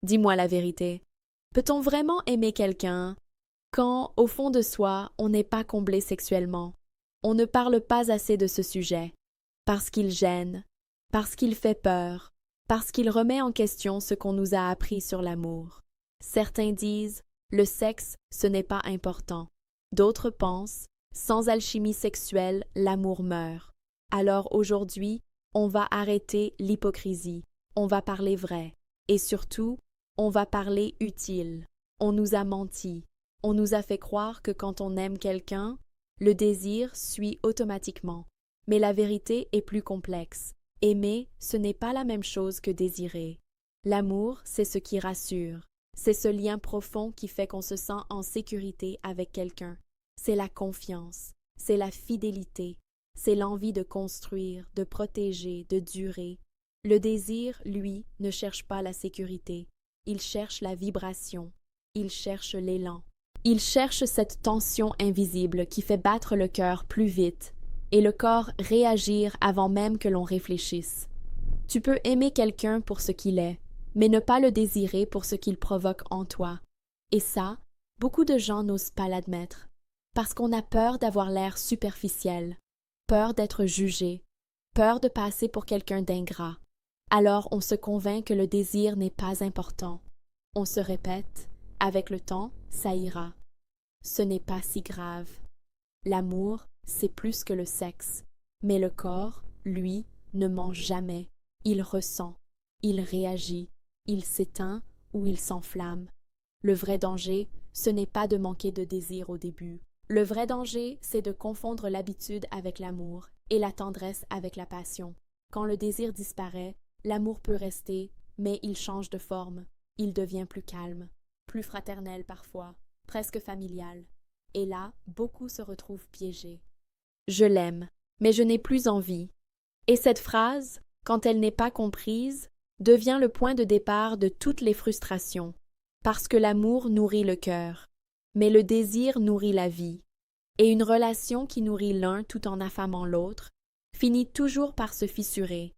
Dis-moi la vérité. Peut-on vraiment aimer quelqu'un quand, au fond de soi, on n'est pas comblé sexuellement? On ne parle pas assez de ce sujet, parce qu'il gêne, parce qu'il fait peur, parce qu'il remet en question ce qu'on nous a appris sur l'amour. Certains disent le sexe, ce n'est pas important. D'autres pensent sans alchimie sexuelle, l'amour meurt. Alors aujourd'hui, on va arrêter l'hypocrisie, on va parler vrai, et surtout, on va parler utile. On nous a menti, on nous a fait croire que quand on aime quelqu'un, le désir suit automatiquement. Mais la vérité est plus complexe. Aimer, ce n'est pas la même chose que désirer. L'amour, c'est ce qui rassure. C'est ce lien profond qui fait qu'on se sent en sécurité avec quelqu'un. C'est la confiance, c'est la fidélité, c'est l'envie de construire, de protéger, de durer. Le désir, lui, ne cherche pas la sécurité. Il cherche la vibration, il cherche l'élan. Il cherche cette tension invisible qui fait battre le cœur plus vite et le corps réagir avant même que l'on réfléchisse. Tu peux aimer quelqu'un pour ce qu'il est, mais ne pas le désirer pour ce qu'il provoque en toi. Et ça, beaucoup de gens n'osent pas l'admettre, parce qu'on a peur d'avoir l'air superficiel, peur d'être jugé, peur de passer pour quelqu'un d'ingrat. Alors on se convainc que le désir n'est pas important. On se répète, avec le temps, ça ira. Ce n'est pas si grave. L'amour, c'est plus que le sexe. Mais le corps, lui, ne ment jamais. Il ressent, il réagit, il s'éteint ou il s'enflamme. Le vrai danger, ce n'est pas de manquer de désir au début. Le vrai danger, c'est de confondre l'habitude avec l'amour et la tendresse avec la passion. Quand le désir disparaît, l'amour peut rester, mais il change de forme. Il devient plus calme, plus fraternel parfois, presque familial. Et là, beaucoup se retrouvent piégés. Je l'aime, mais je n'ai plus envie. Et cette phrase, quand elle n'est pas comprise, devient le point de départ de toutes les frustrations, parce que l'amour nourrit le cœur, mais le désir nourrit la vie. Et une relation qui nourrit l'un tout en affamant l'autre finit toujours par se fissurer.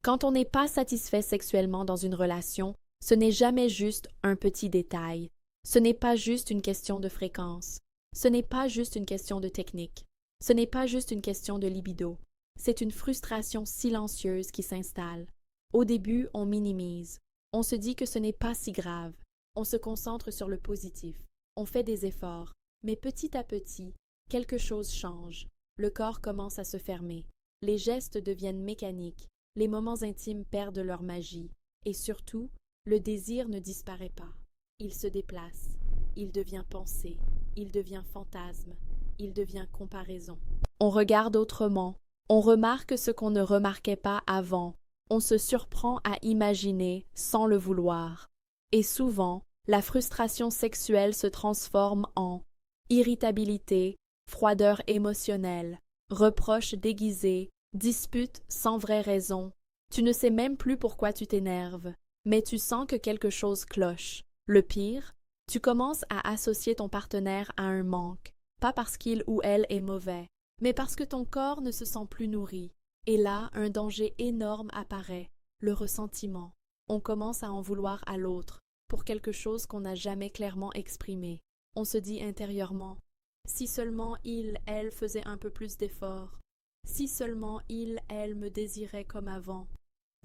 Quand on n'est pas satisfait sexuellement dans une relation, ce n'est jamais juste un petit détail. Ce n'est pas juste une question de fréquence. Ce n'est pas juste une question de technique. Ce n'est pas juste une question de libido. C'est une frustration silencieuse qui s'installe. Au début, on minimise. On se dit que ce n'est pas si grave. On se concentre sur le positif. On fait des efforts. Mais petit à petit, quelque chose change. Le corps commence à se fermer. Les gestes deviennent mécaniques. Les moments intimes perdent leur magie. Et surtout, le désir ne disparaît pas. Il se déplace. Il devient pensée. Il devient fantasme. Il devient comparaison. On regarde autrement. On remarque ce qu'on ne remarquait pas avant. On se surprend à imaginer sans le vouloir. Et souvent, la frustration sexuelle se transforme en irritabilité, froideur émotionnelle, reproches déguisés, disputes sans vraie raison. Tu ne sais même plus pourquoi tu t'énerves, mais tu sens que quelque chose cloche. Le pire, tu commences à associer ton partenaire à un manque, pas parce qu'il ou elle est mauvais, mais parce que ton corps ne se sent plus nourri. Et là, un danger énorme apparaît, le ressentiment. On commence à en vouloir à l'autre, pour quelque chose qu'on n'a jamais clairement exprimé. On se dit intérieurement, si seulement il, elle faisait un peu plus d'efforts, si seulement il, elle me désirait comme avant,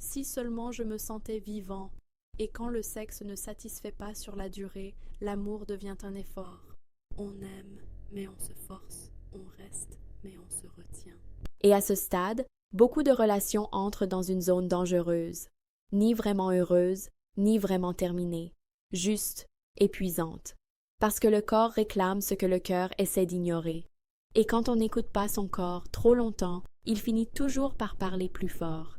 si seulement je me sentais vivant. Et quand le sexe ne satisfait pas sur la durée, l'amour devient un effort. On aime, mais on se force, on reste, mais on se retient. Et à ce stade, beaucoup de relations entrent dans une zone dangereuse, ni vraiment heureuse, ni vraiment terminée, juste, épuisante, parce que le corps réclame ce que le cœur essaie d'ignorer. Et quand on n'écoute pas son corps trop longtemps, il finit toujours par parler plus fort.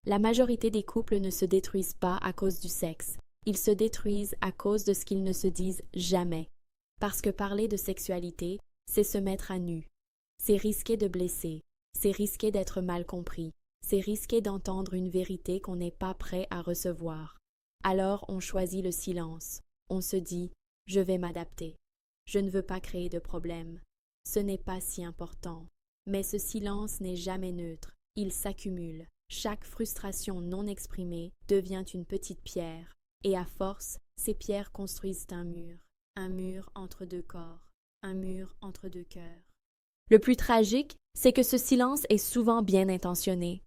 La majorité des couples ne se détruisent pas à cause du sexe, ils se détruisent à cause de ce qu'ils ne se disent jamais. Parce que parler de sexualité, c'est se mettre à nu. C'est risquer de blesser, c'est risquer d'être mal compris, c'est risquer d'entendre une vérité qu'on n'est pas prêt à recevoir. Alors on choisit le silence. On se dit « je vais m'adapter. Je ne veux pas créer de problème. Ce n'est pas si important. » Mais ce silence n'est jamais neutre. Il s'accumule. Chaque frustration non exprimée devient une petite pierre. Et à force, ces pierres construisent un mur entre deux corps, un mur entre deux cœurs. Le plus tragique, c'est que ce silence est souvent bien intentionné.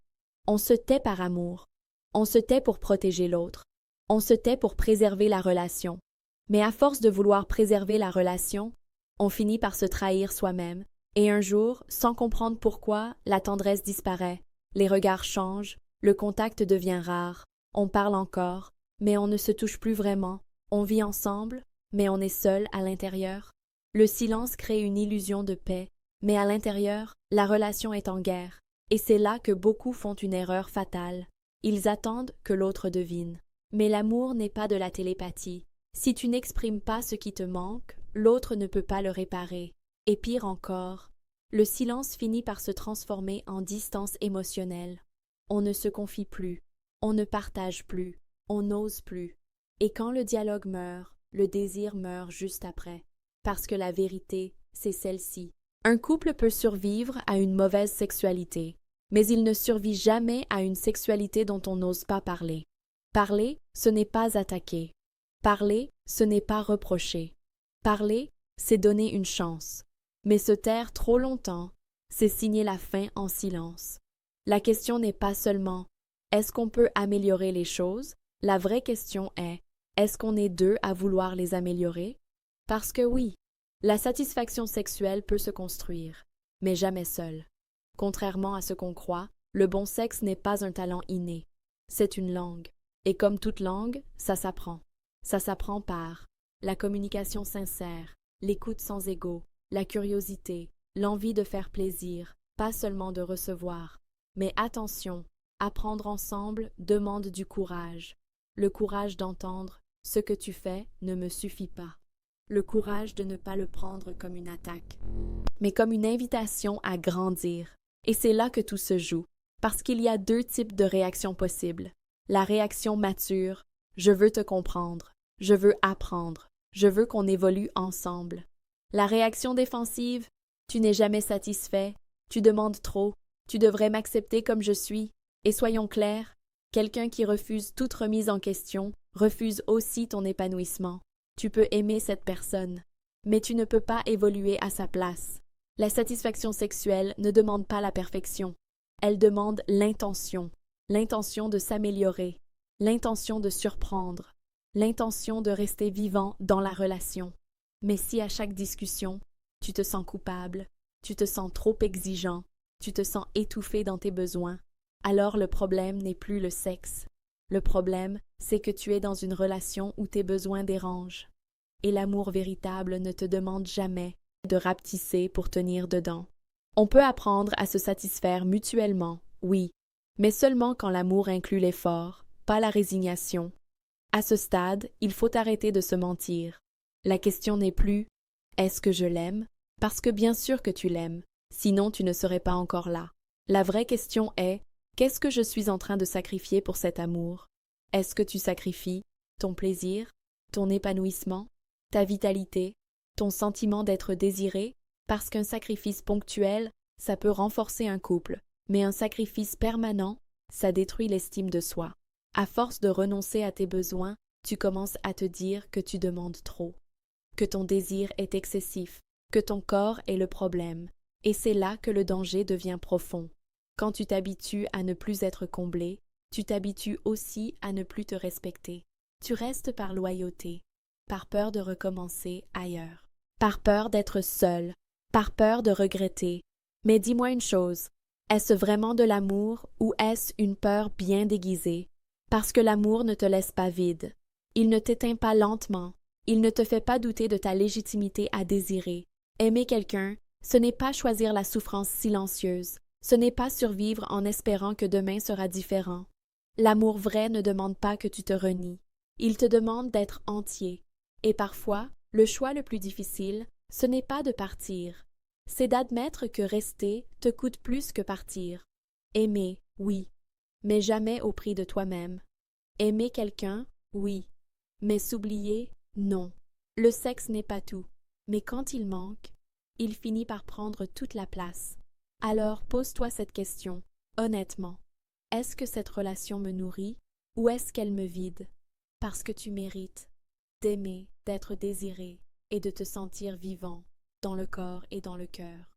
On se tait par amour. On se tait pour protéger l'autre. On se tait pour préserver la relation. Mais à force de vouloir préserver la relation, on finit par se trahir soi-même. Et un jour, sans comprendre pourquoi, la tendresse disparaît. Les regards changent, le contact devient rare. On parle encore, mais on ne se touche plus vraiment. On vit ensemble, mais on est seul à l'intérieur. Le silence crée une illusion de paix, mais à l'intérieur, la relation est en guerre. Et c'est là que beaucoup font une erreur fatale. Ils attendent que l'autre devine. Mais l'amour n'est pas de la télépathie. Si tu n'exprimes pas ce qui te manque, l'autre ne peut pas le réparer. Et pire encore, le silence finit par se transformer en distance émotionnelle. On ne se confie plus, on ne partage plus, on n'ose plus. Et quand le dialogue meurt, le désir meurt juste après. Parce que la vérité, c'est celle-ci. Un couple peut survivre à une mauvaise sexualité, mais il ne survit jamais à une sexualité dont on n'ose pas parler. Parler, ce n'est pas attaquer. Parler, ce n'est pas reprocher. Parler, c'est donner une chance. Mais se taire trop longtemps, c'est signer la fin en silence. La question n'est pas seulement « est-ce qu'on peut améliorer les choses ?» La vraie question est « est-ce qu'on est deux à vouloir les améliorer ?» Parce que oui, la satisfaction sexuelle peut se construire, mais jamais seule. Contrairement à ce qu'on croit, le bon sexe n'est pas un talent inné. C'est une langue. Et comme toute langue, ça s'apprend. Ça s'apprend par la communication sincère, l'écoute sans ego, la curiosité, l'envie de faire plaisir, pas seulement de recevoir. Mais attention, apprendre ensemble demande du courage. Le courage d'entendre « ce que tu fais ne me suffit pas ». Le courage de ne pas le prendre comme une attaque, mais comme une invitation à grandir. Et c'est là que tout se joue, parce qu'il y a deux types de réactions possibles. La réaction mature « je veux te comprendre, je veux apprendre, je veux qu'on évolue ensemble ». La réaction défensive « tu n'es jamais satisfait, tu demandes trop, tu devrais m'accepter comme je suis ». Et soyons clairs, quelqu'un qui refuse toute remise en question refuse aussi ton épanouissement. Tu peux aimer cette personne, mais tu ne peux pas évoluer à sa place. La satisfaction sexuelle ne demande pas la perfection. Elle demande l'intention de s'améliorer, l'intention de surprendre, l'intention de rester vivant dans la relation. Mais si à chaque discussion, tu te sens coupable, tu te sens trop exigeant, tu te sens étouffé dans tes besoins, alors le problème n'est plus le sexe. Le problème, c'est que tu es dans une relation où tes besoins dérangent. Et l'amour véritable ne te demande jamais de rapetisser pour tenir dedans. On peut apprendre à se satisfaire mutuellement, oui, mais seulement quand l'amour inclut l'effort, pas la résignation. À ce stade, il faut arrêter de se mentir. La question n'est plus « est-ce que je l'aime ?» parce que bien sûr que tu l'aimes, sinon tu ne serais pas encore là. La vraie question est « qu'est-ce que je suis en train de sacrifier pour cet amour ?» Est-ce que tu sacrifies ton plaisir, ton épanouissement, ta vitalité, ton sentiment d'être désiré? Parce qu'un sacrifice ponctuel, ça peut renforcer un couple, mais un sacrifice permanent, ça détruit l'estime de soi. À force de renoncer à tes besoins, tu commences à te dire que tu demandes trop, que ton désir est excessif, que ton corps est le problème, et c'est là que le danger devient profond. Quand tu t'habitues à ne plus être comblé, tu t'habitues aussi à ne plus te respecter. Tu restes par loyauté, par peur de recommencer ailleurs, par peur d'être seul, par peur de regretter. Mais dis-moi une chose, est-ce vraiment de l'amour ou est-ce une peur bien déguisée? Parce que l'amour ne te laisse pas vide. Il ne t'éteint pas lentement. Il ne te fait pas douter de ta légitimité à désirer. Aimer quelqu'un, ce n'est pas choisir la souffrance silencieuse. Ce n'est pas survivre en espérant que demain sera différent. L'amour vrai ne demande pas que tu te renies. Il te demande d'être entier. Et parfois, le choix le plus difficile, ce n'est pas de partir. C'est d'admettre que rester te coûte plus que partir. Aimer, oui, mais jamais au prix de toi-même. Aimer quelqu'un, oui, mais s'oublier, non. Le sexe n'est pas tout, mais quand il manque, il finit par prendre toute la place. Alors pose-toi cette question, honnêtement. Est-ce que cette relation me nourrit ou est-ce qu'elle me vide? parce que tu mérites d'aimer, d'être désiré et de te sentir vivant dans le corps et dans le cœur.